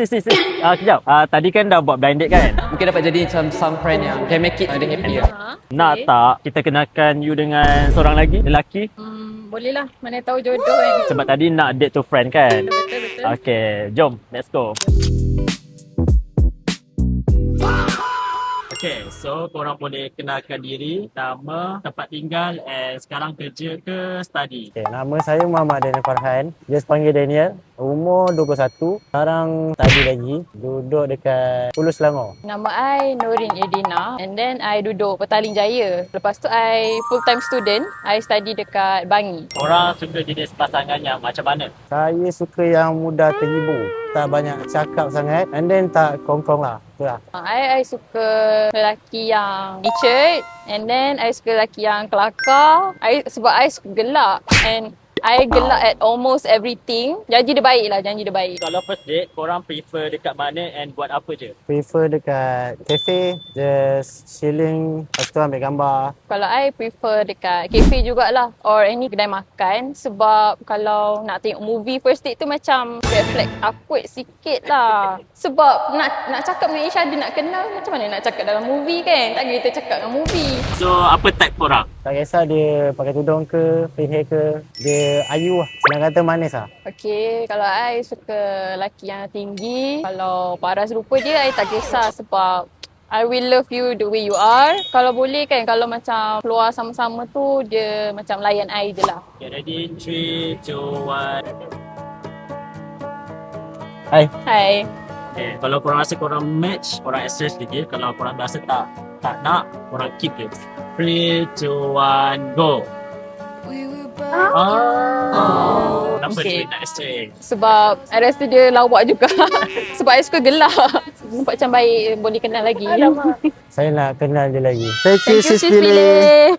sis. Kejap. Tadi kan dah buat blind date kan? Mungkin dapat jadi macam some friend yang can make it dia happy lah. Nak tak kita kenalkan you dengan seorang lagi, lelaki? Boleh lah. Mana tahu jodoh kan. Sebab tadi nak date to friend kan? Betul. Okay, jom. Let's go. Okay, so korang boleh kenalkan diri, nama, tempat tinggal, and sekarang kerja ke study? Okay, nama saya Muhammad Daniel Farhan. Just panggil Daniel. Umur 21. Sekarang study lagi. Duduk dekat Hulu Selangor. Nama I Nurin Edina. And then I duduk Petaling Jaya. Lepas tu I full time student. I study dekat Bangi. Korang suka jenis pasangan yang macam mana? Saya suka yang mudah terhibur. Tak banyak cakap sangat. And then tak kongkong lah. Itulah. I suka lelaki yang matured. And then I suka lelaki yang kelakar. Sebab I suka gelak. And I gelak at almost everything. Janji dia baik lah, janji dia baik. Kalau first date, korang prefer dekat mana and buat apa je? Prefer dekat cafe. Just chilling. Lepas tu ambil gambar. Kalau I prefer dekat cafe jugalah or any kedai makan. Sebab kalau nak tengok movie first date tu macam reflect awkward sikit lah. Sebab nak cakap dengan each other, nak kenal, macam mana nak cakap dalam movie kan? Tak kita cakap dalam movie. So, apa type korang? Tak kisah dia pakai tudung ke, free hair ke. Dia ayu lah. Senang kata manis lah. Okay, kalau I suka lelaki yang tinggi. Kalau paras rupa dia, I tak kisah sebab I will love you the way you are. Kalau boleh kan, kalau macam keluar sama-sama tu, dia macam layan I je lah. Okay, ready? 3, 2, 1. Hai. Hai. Okay, kalau korang rasa korang match, korang exchange je. Kalau korang rasa tak nak, korang keep je. 3, 2, 1, go! Kenapa Okay. dia nak exchange? Sebab I rasa dia lawak juga. Sebab I suka gelak. Nampak macam baik, boleh kenal lagi. Saya nak kenal dia lagi. Thank Thank you, Sis Billy.